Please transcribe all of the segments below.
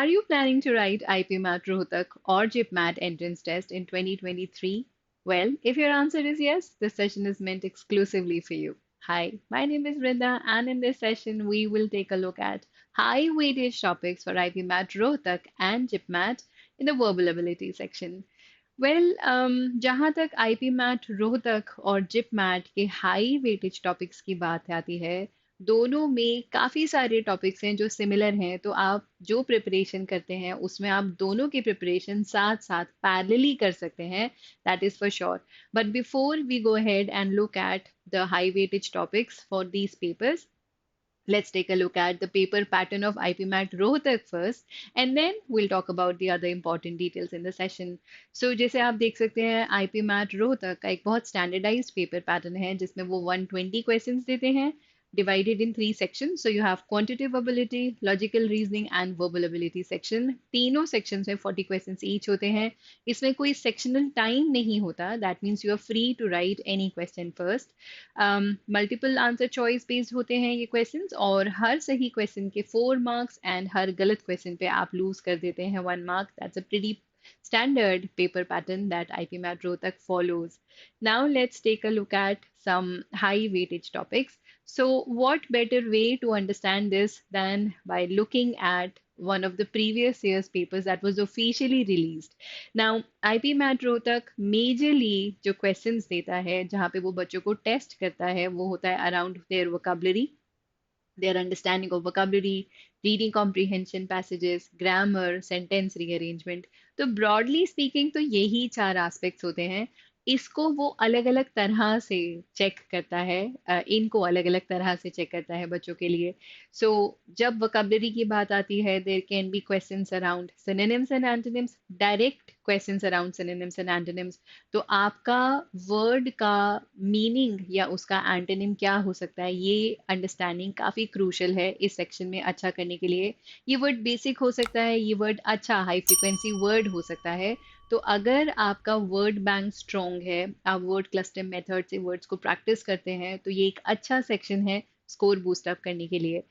Are you planning to write IPMAT Rohtak or JIPMAT entrance test in 2023? Well, if your answer is yes, this session is meant exclusively for you. Hi, my name is Vrinda, and in this session, we will take a look at high weightage topics for IPMAT Rohtak and JIPMAT in the verbal ability section. जहाँ तक IP MAT Rohtak और zip mat के high weightage topics की बात आती है, दोनों में काफ़ी सारे टॉपिक्स हैं जो सिमिलर हैं, तो आप जो प्रिपरेशन करते हैं उसमें आप दोनों की प्रिपरेशन साथ साथ पैरेलली कर सकते हैं, that is for sure. But before we go ahead and look at the high weightage topics for these papers, let's take a look at the paper pattern of IPMAT Rohtak first, and then we'll talk about the other important details in the session. So जैसे आप देख सकते हैं, IPMAT Rohtak का एक बहुत standardized paper pattern है जिसमें वो 120 questions देते हैं, divided in three sections. So you have quantitative ability, logical reasoning and verbal ability section. तीनों sections में 40 questions each होते हैं. इसमें कोई sectional time नहीं होता. That means you are free to write any question first. Multiple answer choice based होते हैं ये क्वेश्चंस, और हर सही क्वेश्चन के 4 मार्क्स एंड हर गलत क्वेश्चन पे आप लूज कर देते हैं 1 mark. That's a pretty standard paper pattern that IPMAT Rohtak follows. Now let's take a look at some high weightage topics. So what better way to understand this than by looking at one of the previous year's papers that was officially released. Now, IPMAT Rohtak majorly जो questions देता है, जहाँ पे वो बच्चों को test करता है, वो होता है around their vocabulary, their understanding of vocabulary, reading comprehension passages, grammar, sentence rearrangement. तो broadly speaking तो यही चार aspects होते हैं. इसको वो अलग अलग तरह से चेक करता है, इनको अलग अलग तरह से चेक करता है बच्चों के लिए. सो जब वोकैबुलरी की बात आती है, there can be questions around synonyms and antonyms, direct questions around synonyms and antonyms. तो आपका वर्ड का मीनिंग या उसका एंटोनिम क्या हो सकता है, ये अंडरस्टैंडिंग काफ़ी क्रूशल है इस सेक्शन में अच्छा करने के लिए. ये वर्ड बेसिक हो सकता है, ये वर्ड अच्छा हाई फ्रिक्वेंसी वर्ड हो सकता है. तो अगर आपका वर्ड बैंक स्ट्रॉन्ग है, आप वर्ड क्लस्टर मेथड से वर्ड्स को प्रैक्टिस करते हैं, तो ये एक अच्छा सेक्शन है स्कोर बूस्ट अप करने के लिए.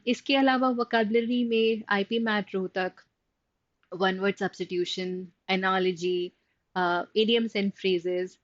इसके अलावा वोकैबुलरी में IP MAT Rohtak one word substitution, analogy, idioms and phrases,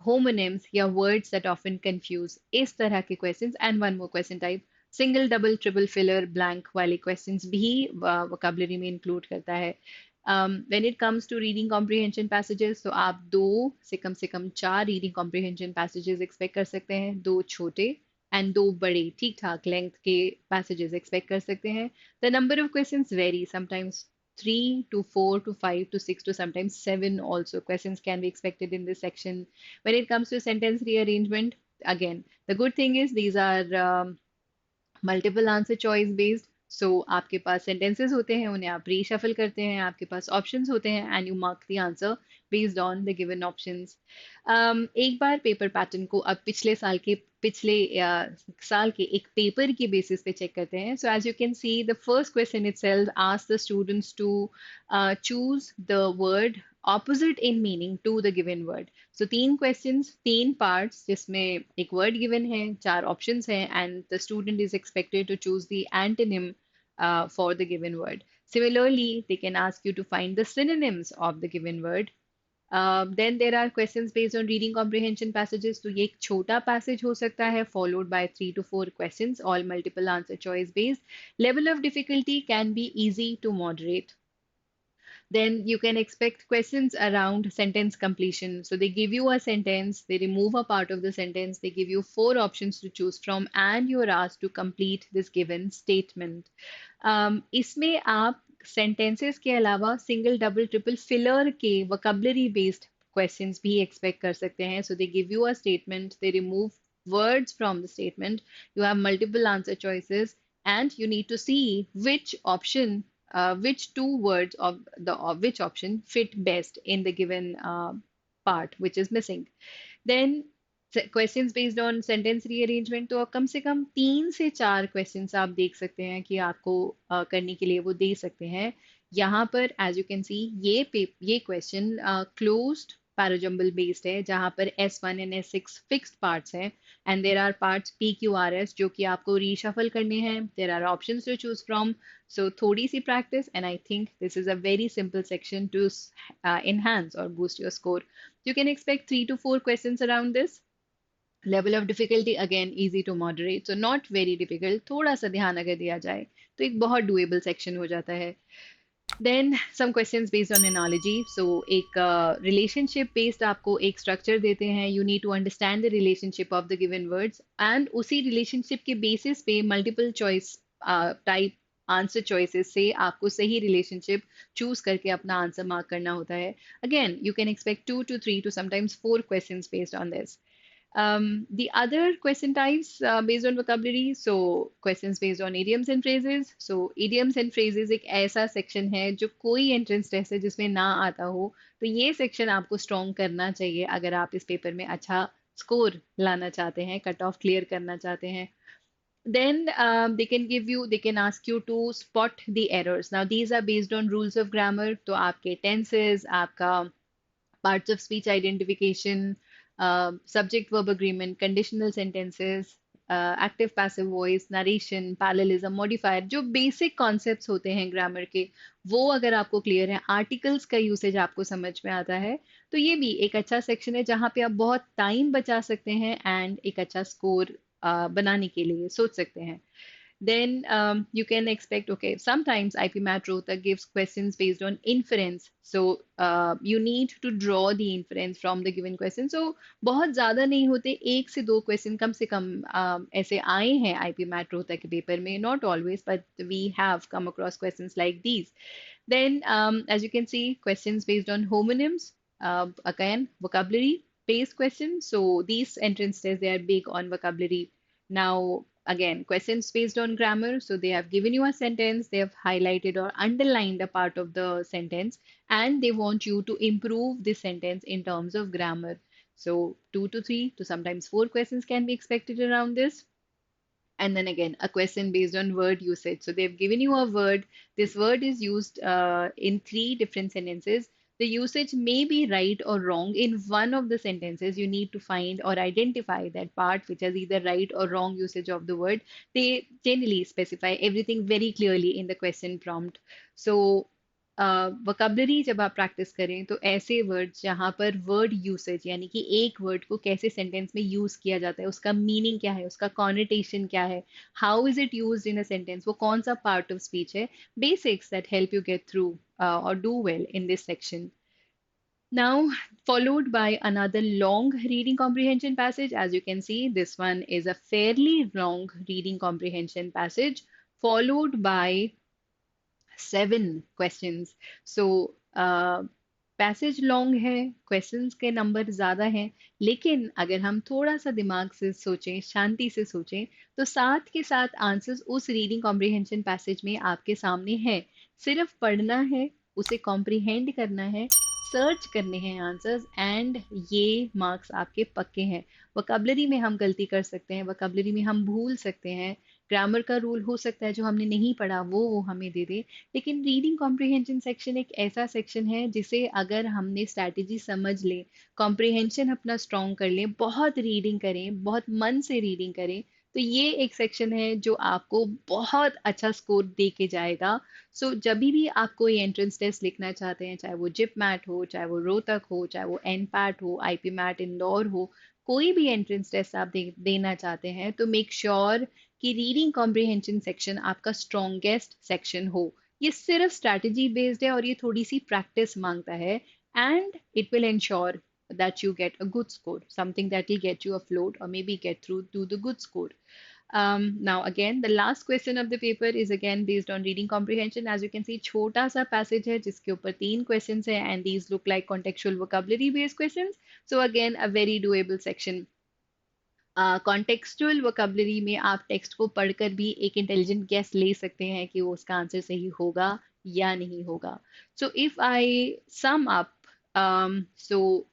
homonyms या words that often confuse, इस तरह के questions. And one more question type, single double triple filler blank वाले क्वेश्चंस भी वोकैबुलरी में इंक्लूड करता है. When it comes to reading comprehension passages, तो आप दो से कम चार reading comprehension passages expect कर सकते हैं, दो छोटे एंड दो बड़े ठीक ठाक लेंथ के passages expect कर सकते हैं. The number of questions vary, sometimes 3 to 4 to 5 to 6 to sometimes 7 also questions can be expected in this section. When it comes to sentence rearrangement, again, the good thing is these are multiple answer choice based. So आपके पास sentences होते हैं, उन्हें आप reshuffle करते हैं, आपके पास options होते हैं and you mark the answer based on the given options. एक बार पेपर पैटर्न को अब पिछले साल के एक पेपर के बेसिस पे चेक करते हैं. So as you can see, the first question itself asks the students to choose the word opposite in meaning to the given word. So तीन questions, तीन parts जिसमें एक word given है, चार options हैं, and the student is expected to choose the antonym for the given word. Similarly, they can ask you to find the synonyms of the given word. Then there are questions based on reading comprehension passages. तो ये एक छोटा passage हो सकता है, followed by 3 to 4 questions, all multiple answer choice based. Level of difficulty can be easy to moderate. Then you can expect questions around sentence completion. So they give you a sentence, they remove a part of the sentence, they give you 4 options to choose from, and you're asked to complete this given statement. इसमें आप sentences के अलावा single, double, triple filler के vocabulary based questions भी expect कर सकते हैं. So they give you a statement, they remove words from the statement, you have multiple answer choices, and you need to see which two words of which option fit best in the given part which is missing. Then questions based on sentence rearrangement, तो कम से कम 3 से 4 questions आप देख सकते हैं कि आपको करने के लिए वो दे सकते हैं. यहाँ पर as you can see, ये question closed पैराजम्बल बेस्ड है, जहाँ पर S1 and S6 fixed parts हैं and there are parts PQRS जो कि आपको रीशफल करने हैं. There are options to choose from. So थोड़ी सी practice and I think this is a very simple section to enhance or boost your score. You can expect 3 to 4 questions around this. Level of difficulty again easy to moderate, so not very difficult. थोड़ा सा ध्यान अगर दिया जाए तो एक बहुत doable section हो जाता है. Then some questions based on analogy. So एक relationship based आपको एक structure देते हैं. You need to understand the relationship of the given words and उसी relationship के basis पे multiple choice type answer choices से आपको सही relationship choose करके अपना आंसर mark करना होता है. Again, you can expect 2 to 3 to sometimes 4 questions based on this. The other question types based on vocabulary, so questions based on idioms and phrases. So idioms and phrases एक ऐसा section है जो कोई entrance test है जिसमें ना आता हो, तो ये section आपको strong करना चाहिए अगर आप इस पेपर में अच्छा score लाना चाहते हैं, cut off clear करना चाहते हैं. Then they can ask you to spot the errors. Now these are based on rules of grammar. तो आपके tenses, आपका parts of speech identification, subject verb agreement, conditional sentences, active passive voice, narration, parallelism, modifier, जो basic concepts होते हैं grammar के, वो अगर आपको clear है, articles का usage आपको समझ में आता है, तो ये भी एक अच्छा section है जहाँ पे आप बहुत time बचा सकते हैं and एक अच्छा score बनाने के लिए सोच सकते हैं. Then you can expect, okay, sometimes IPMAT Rohtak gives questions based on inference. So you need to draw the inference from the given question. So बहुत ज़्यादा नहीं होते, 1 से 2 question कम से कम ऐसे आए हैं IPMAT Rohtak के पेपर में. Not always, but we have come across questions like these. Then, as you can see, questions based on homonyms, again, vocabulary based questions. So these entrance tests, they are big on vocabulary. Now, again, questions based on grammar. So they have given you a sentence, they have highlighted or underlined a part of the sentence, and they want you to improve the sentence in terms of grammar. So 2 to 3 to sometimes 4 questions can be expected around this. And then again, a question based on word usage. So they've given you a word. This word is used in 3 different sentences. The usage may be right or wrong. In one of the sentences, you need to find or identify that part which has either right or wrong usage of the word. They generally specify everything very clearly in the question prompt. So vocabulary जब आप practice करें तो ऐसे words जहाँ पर word usage यानी कि एक वर्ड को कैसे सेंटेंस में यूज किया जाता है, उसका मीनिंग क्या है, उसका कॉनिटेशन क्या है, how is it used in a sentence, वो कौन सा पार्ट ऑफ स्पीच है, basics that help you get through or do well in this section. Now, followed by another long reading comprehension passage. As you can see, this one is a fairly long reading comprehension passage, followed by 7 questions. So passage long है, questions के number ज्यादा हैं, लेकिन अगर हम थोड़ा सा दिमाग से सोचें, शांति से सोचें, तो साथ के साथ आंसर्स उस रीडिंग कॉम्प्रिहेंशन पैसेज में आपके सामने है. सिर्फ पढ़ना है, उसे कॉम्प्रिहेंड करना है, सर्च करने हैं आंसर्स एंड ये मार्क्स आपके पक्के हैं. वोकैबुलरी में हम गलती कर सकते हैं, वोकैबुलरी में हम भूल सकते हैं, ग्रामर का रूल हो सकता है जो हमने नहीं पढ़ा वो हमें दे दे, लेकिन रीडिंग कॉम्प्रिहेंशन सेक्शन एक ऐसा सेक्शन है जिसे अगर हमने स्ट्रैटेजी समझ ले, कॉम्प्रिहेंशन अपना स्ट्रॉन्ग कर ले, बहुत रीडिंग करें, बहुत मन से रीडिंग करें, तो ये एक सेक्शन है जो आपको बहुत अच्छा स्कोर दे के जाएगा. सो जब भी आप कोई एंट्रेंस टेस्ट लिखना चाहते हैं, चाहे वो जिप मैट हो, चाहे वो रोहतक हो, चाहे वो एन पैट हो, आईपी मैट इंदौर हो, कोई भी एंट्रेंस टेस्ट आप देना चाहते हैं, तो मेक श्योर कि रीडिंग कॉम्प्रिहेंशन सेक्शन आपका स्ट्रॉन्गेस्ट सेक्शन हो. ये सिर्फ स्ट्रैटेजी बेस्ड है और ये थोड़ी सी प्रैक्टिस मांगता है, and it will ensure that you get a good score, something that will get you afloat or maybe get through to the good score. Now again, the last question of the paper is again based on reading comprehension. As you can see, छोटा सा passage है जिसके ऊपर 3 questions है, and these look like contextual vocabulary based questions. So again, a very doable section. Contextual vocabulary में आप text को पढ़कर भी एक इंटेलिजेंट गेस ले सकते हैं कि वो उसका आंसर सही होगा या नहीं होगा. So if I sum up, so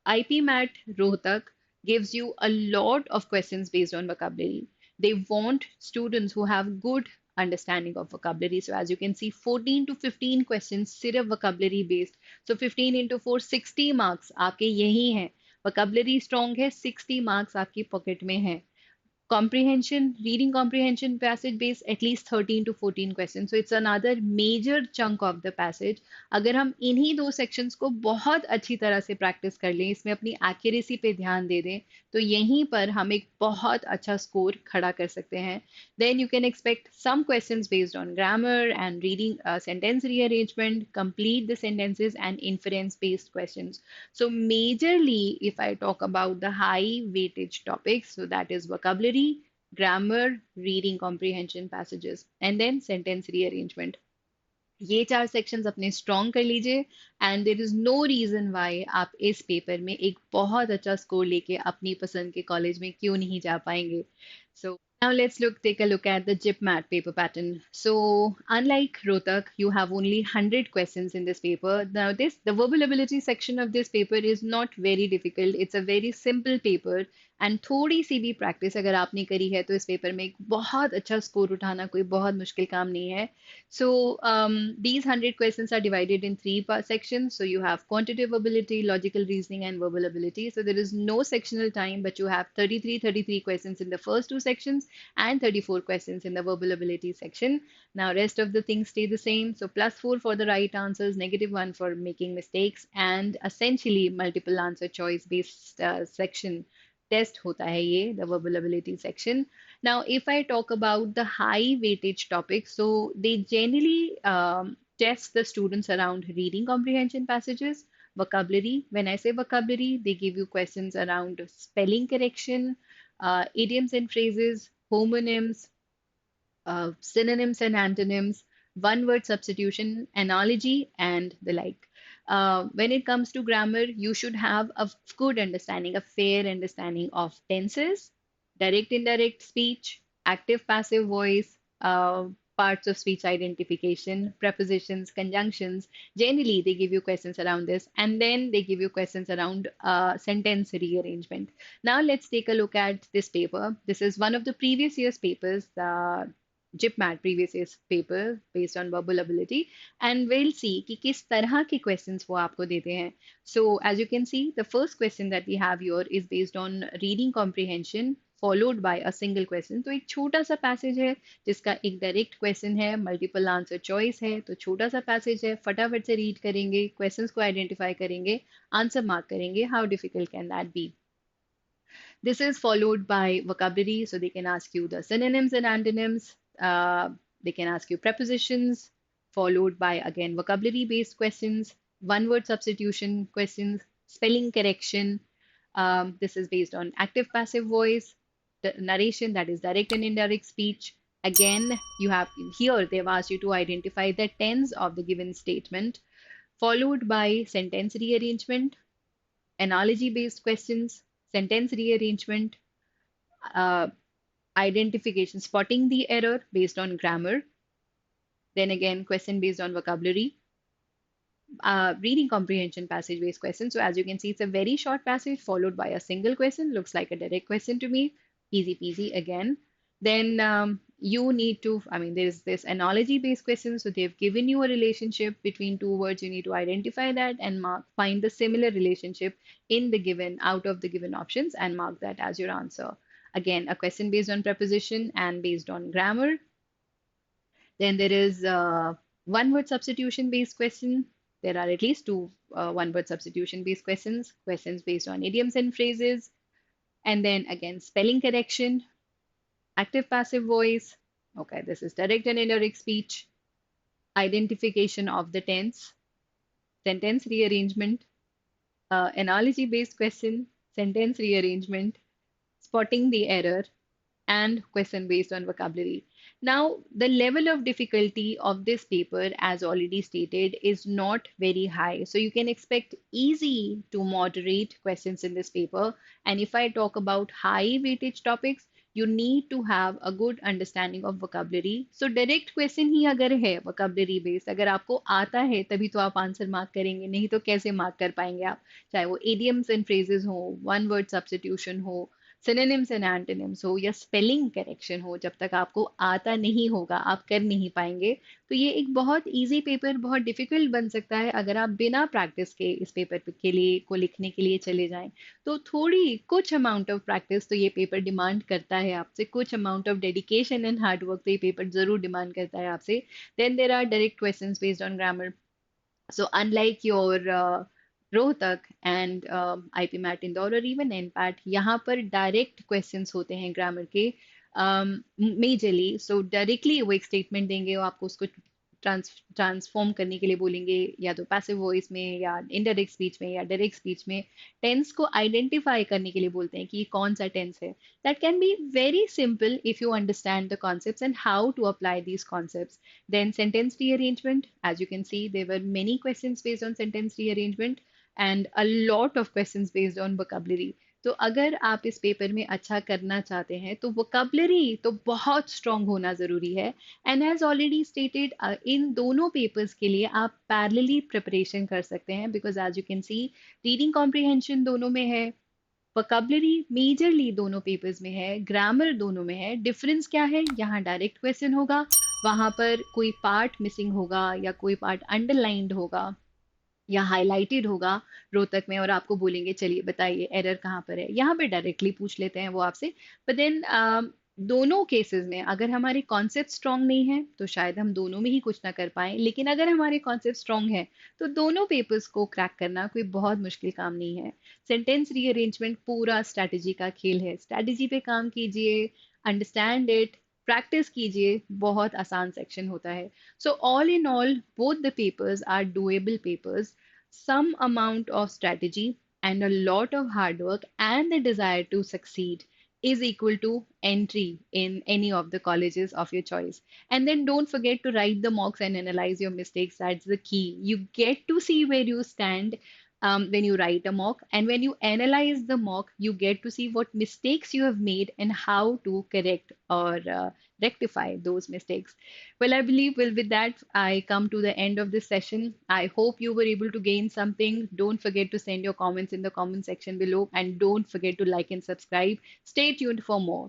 IPMAT Rohtak gives you a lot of questions based on vocabulary. They want students who have good understanding of vocabulary. So as you can see, 14 to 15 questions सिर्फ vocabulary based. So 15 into 4, 60 marks आपके यही हैं. vocabulary strong है, 60 marks आपकी pocket में है. Comprehension, reading comprehension passage based at least 13 to 14 questions. So it's another major chunk of the passage. अगर हम इन्हीं दो sections को बहुत अच्छी तरह से practice कर लें, इसमें अपनी accuracy पे ध्यान दे दें, तो यहीं पर हम एक बहुत अच्छा score खड़ा कर सकते हैं. Then you can expect some questions based on grammar and reading sentence rearrangement, complete the sentences and inference based questions. So majorly, if I talk about the high weightage topics, so that is vocabulary, grammar, reading comprehension passages, and then sentence rearrangement. ये चार sections अपने strong कर लीजिए and there is no reason why आप इस paper में एक बहुत अच्छा स्कोर लेके अपनी पसंद के कॉलेज में क्यों नहीं जा पाएंगे. सो now let's take a look at the JIPMAT paper pattern. So unlike Rohtak, you have only 100 questions in this paper. Now the verbal ability section of this paper is not very difficult. It's a very simple paper and थोड़ी सी भी practice अगर आपने करी है तो इस paper में एक बहुत अच्छा स्कोर उठाना कोई बहुत मुश्किल काम नहीं है. So these 100 questions are divided in three sections. So you have quantitative ability, logical reasoning, and verbal ability. So there is no sectional time, but you have 33 questions in the first two sections and 34 questions in the verbal ability section. Now rest of the things stay the same. So +4 for the right answers, -1 for making mistakes, and essentially multiple answer choice based section test hota hai ye, the verbal ability section. Now, if I talk about the high weightage topics, so they generally test the students around reading comprehension passages, vocabulary. When I say vocabulary, they give you questions around spelling correction, idioms and phrases, homonyms, synonyms and antonyms, one word substitution, analogy, and the like. When it comes to grammar, you should have a good understanding, a fair understanding of tenses, direct, indirect speech, active, passive voice, parts of speech identification, prepositions, conjunctions. Generally, they give you questions around this, and then they give you questions around sentence rearrangement. Now, let's take a look at this paper. This is one of the previous year's papers. JIPMAT previous year's paper based on verbal ability, and we'll see कि किस तरह के questions वो आपको देते हैं. So as you can see, the first question that we have here is based on reading comprehension followed by a single question. तो एक छोटा सा passage है जिसका एक direct question है, multiple answer choice है, तो छोटा सा passage है, फटाफट से read करेंगे, questions को identify करेंगे, answer mark करेंगे. How difficult can that be? This is followed by vocabulary, so they can ask you the synonyms and antonyms. They can ask you prepositions, followed by again vocabulary based questions, one word substitution questions, spelling correction. This is based on active passive voice, the narration, that is direct and indirect speech. Again, you have here they've asked you to identify the tense of the given statement, followed by sentence rearrangement, analogy based questions, sentence rearrangement, uh, identification, spotting the error based on grammar, then again, question based on vocabulary, reading comprehension passage based question. So, as you can see, it's a very short passage followed by a single question. Looks like a direct question to me. Easy peasy again. Then you need to, I mean, there's this analogy based question. So, they've given you a relationship between two words. You need to identify that and find the similar relationship in the given, out of the given options, and mark that as your answer. Again, a question based on preposition and based on grammar. Then there is one word substitution based question. There are at least two one word substitution based questions, questions based on idioms and phrases. And then again, spelling correction, active passive voice. Okay, this is direct and indirect speech, identification of the tense, sentence rearrangement, analogy based question, sentence rearrangement, spotting the error, and question based on vocabulary. Now, the level of difficulty of this paper, as already stated, is not very high. So you can expect easy to moderate questions in this paper. And if I talk about high weightage topics, you need to have a good understanding of vocabulary. So direct question ही अगर है vocabulary based, अगर आपको आता है तभी तो आप answer mark करेंगे, नहीं तो कैसे मार्क कर पाएंगे आप, चाहे वो idioms and phrases हो, one word substitution हो, सिनोनिम्स एंड एंटोनिम्स हो या स्पेलिंग करेक्शन हो, जब तक आपको आता नहीं होगा आप कर नहीं पाएंगे। तो ये एक बहुत इजी पेपर बहुत डिफिकल्ट बन सकता है अगर आप बिना प्रैक्टिस के इस पेपर के लिए को लिखने के लिए चले जाएं। तो थोड़ी कुछ अमाउंट ऑफ प्रैक्टिस तो ये पेपर डिमांड करता है आपसे, कुछ amount of dedication and hard work तो ये पेपर जरूर डिमांड करता है आपसे। Then there are direct questions based on grammar. So unlike your Rohtak and IPMAT Indore or even NPAT, यहाँ पर डायरेक्ट क्वेश्चंस होते हैं ग्रामर के मेजरली। सो डायरेक्टली वो एक स्टेटमेंट देंगे और आपको उसको ट्रांसफॉर्म करने के लिए बोलेंगे, या तो पैसिव वॉइस में या इनडायरेक्ट स्पीच में या डायरेक्ट स्पीच में। टेंस को आइडेंटिफाई करने के लिए बोलते हैं कि ये कौन सा टेंस है। That can be very simple if you understand the concepts and how to apply these concepts. Then sentence rearrangement. As you can see, there were many questions based on sentence rearrangement and a lot of questions based on vocabulary. तो अगर आप इस paper में अच्छा करना चाहते हैं तो vocabulary तो बहुत strong होना जरूरी है। And as already stated, इन दोनों papers के लिए आप parallelly preparation कर सकते हैं, because as you can see, reading comprehension दोनों में है, वोकैबुलरी मेजरली दोनों पेपर्स में है, ग्रामर दोनों में है। डिफरेंस क्या है, यहाँ डायरेक्ट क्वेश्चन होगा, वहां पर कोई पार्ट मिसिंग होगा या कोई पार्ट अंडरलाइंड होगा या हाईलाइटेड होगा रोहतक में, और आपको बोलेंगे चलिए बताइए एरर कहाँ पर है। यहाँ पे डायरेक्टली पूछ लेते हैं वो आपसे। बट देन दोनों केसेस में अगर हमारे कॉन्सेप्ट स्ट्रांग नहीं है तो शायद हम दोनों में ही कुछ ना कर पाए, लेकिन अगर हमारे कॉन्सेप्ट स्ट्रांग है तो दोनों पेपर्स को क्रैक करना कोई बहुत मुश्किल काम नहीं है। सेंटेंस रीअरेंजमेंट पूरा स्ट्रैटेजी का खेल है, स्ट्रैटेजी पे काम कीजिए, अंडरस्टैंड इट, प्रैक्टिस कीजिए, बहुत आसान सेक्शन होता है। So all in all, both the papers are doable papers. Some amount of strategy and a lot of hard work and the desire to succeed is equal to entry in any of the colleges of your choice. And then don't forget to write the mocks and analyze your mistakes. That's the key. You get to see where you stand when you write a mock, and when you analyze the mock, you get to see what mistakes you have made and how to correct or rectify those mistakes. Well, I believe, well, with that, I come to the end of this session. I hope you were able to gain something. Don't forget to send your comments in the comment section below, and don't forget to like and subscribe. Stay tuned for more.